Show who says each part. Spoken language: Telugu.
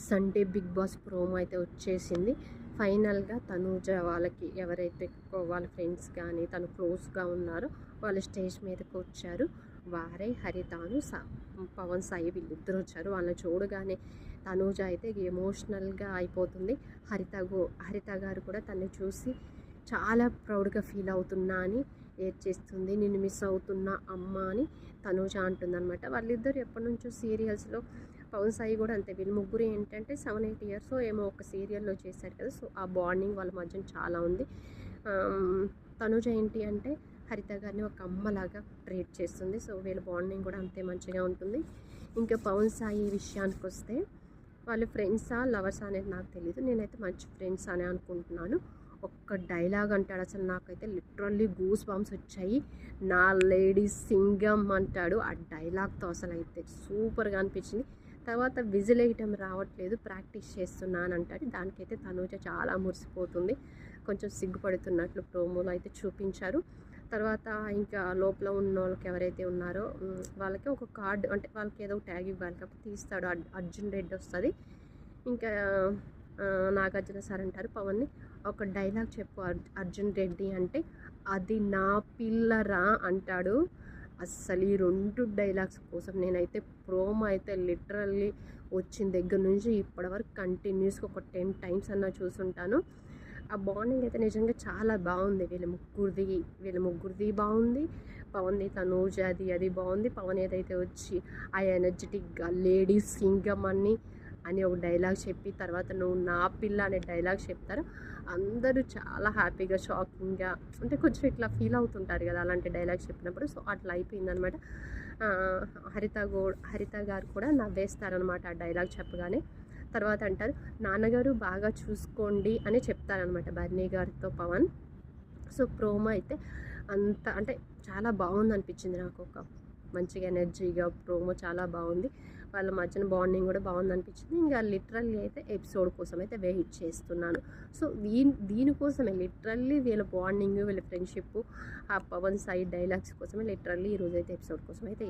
Speaker 1: సండే బిగ్ బాస్ ప్రోమో అయితే వచ్చేసింది. ఫైనల్గా తనూజ వాళ్ళకి ఎవరైతే వాళ్ళ ఫ్రెండ్స్ కానీ తను క్లోజ్గా ఉన్నారో వాళ్ళు స్టేజ్ మీదకి వచ్చారు. వారే హరితను పవన్ సాయి వీళ్ళిద్దరు వచ్చారు. వాళ్ళని చూడగానే తనూజ అయితే ఎమోషనల్గా అయిపోతుంది. హరిత గారు కూడా తనని చూసి చాలా ప్రౌడ్గా ఫీల్ అవుతున్నా అని ఏడ్చేస్తుంది. నిన్ను మిస్ అవుతున్నా అమ్మ అని తనూజ అంటుందన్నమాట. వాళ్ళిద్దరు ఎప్పటి నుంచో సీరియల్స్లో, పవన్ సాయి కూడా అంతే. వీళ్ళు ముగ్గురు ఏంటంటే 7-8 ఇయర్స్ ఏమో ఒక సీరియల్లో చేశారు కదా. సో ఆ బాండింగ్ వాళ్ళ మధ్యన చాలా ఉంది. తనూజ ఏంటి అంటే హరిత గారిని ఒక అమ్మలాగా ట్రీట్ చేస్తుంది. సో వీళ్ళ బాండింగ్ కూడా అంతే మంచిగా ఉంటుంది. ఇంకా పవన్ సాయి విషయానికి వస్తే వాళ్ళు ఫ్రెండ్సా లవర్సా అనేది నాకు తెలియదు. నేనైతే మంచి ఫ్రెండ్స్ అని అనుకుంటున్నాను. ఒక్క డైలాగ్ అంటాడు, అసలు నాకైతే లిటరల్లీ గూస్ బాంబ్స్ వచ్చాయి. నా లేడీ సింగం అంటాడు. ఆ డైలాగ్తో అసలు అయితే సూపర్గా అనిపించింది. తర్వాత విజిల్ వేయటం రావట్లేదు, ప్రాక్టీస్ చేస్తున్నాను అంటాడు. దానికైతే తనూజ చాలా మురిసిపోతుంది. కొంచెం సిగ్గుపడుతున్నట్లు ప్రోమోలో అయితే చూపించారు. తర్వాత ఇంకా లోపల ఉన్న వాళ్ళకి ఎవరైతే ఉన్నారో వాళ్ళకి ఒక కార్డు, అంటే వాళ్ళకి ఏదో ట్యాగ్ ఇవ్వాలి కాబట్టి తీస్తాడు. అర్జున్ రెడ్డి వస్తుంది. ఇంకా నాగార్జున సార్ అంటారు పవన్ని, ఒక డైలాగ్ చెప్పు అర్జున్ రెడ్డి అంటే, అది నా పిల్లరా అంటాడు. అస్సలు ఈ 2 డైలాగ్స్ కోసం నేనైతే ప్రోమో అయితే లిటరల్లీ వచ్చిన దగ్గర నుంచి ఇప్పటివరకు కంటిన్యూస్గా ఒక 10 టైమ్స్ అన్నా చూసుంటాను. ఆ బాండింగ్ అయితే నిజంగా చాలా బాగుంది. వీళ్ళ ముగ్గురిది బాగుంది. పవన్ది తనూజది అది బాగుంది. పవన్ ఏదైతే వచ్చి ఆ ఎనర్జెటిక్గా లేడీస్ సింగం అని ఒక డైలాగ్ చెప్పి తర్వాత నువ్వు నా పిల్ల అనే డైలాగ్ చెప్తారు. అందరూ చాలా హ్యాపీగా, షాకింగ్గా, అంటే కొంచెం ఇట్లా ఫీల్ అవుతుంటారు కదా అలాంటి డైలాగ్స్ చెప్పినప్పుడు. సో అట్లా అయిపోయిందనమాట. హరిత గారు కూడా నవ్వేస్తారనమాట ఆ డైలాగ్ చెప్పగానే. తర్వాత అంటారు, నాన్నగారు బాగా చూసుకోండి అని చెప్తారనమాట బర్నీ గారితో పవన్. సో ప్రోమో అయితే అంత అంటే చాలా బాగుంది అనిపించింది నాకు. ఒక మంచిగా ఎనర్జీగా ప్రోమో చాలా బాగుంది. వాళ్ళ మధ్యన బాండింగ్ కూడా బాగుంది అనిపించింది. ఇంకా లిటరల్లీ అయితే ఎపిసోడ్ కోసం అయితే వెయిట్ చేస్తున్నాను. సో దీనికోసమే లిటరల్లీ వీళ్ళ బాండింగ్, వీళ్ళ ఫ్రెండ్షిప్, ఆ పవన్ సాయి డైలాగ్స్ కోసమే లిటరల్లీ ఈరోజైతే ఎపిసోడ్ కోసం అయితే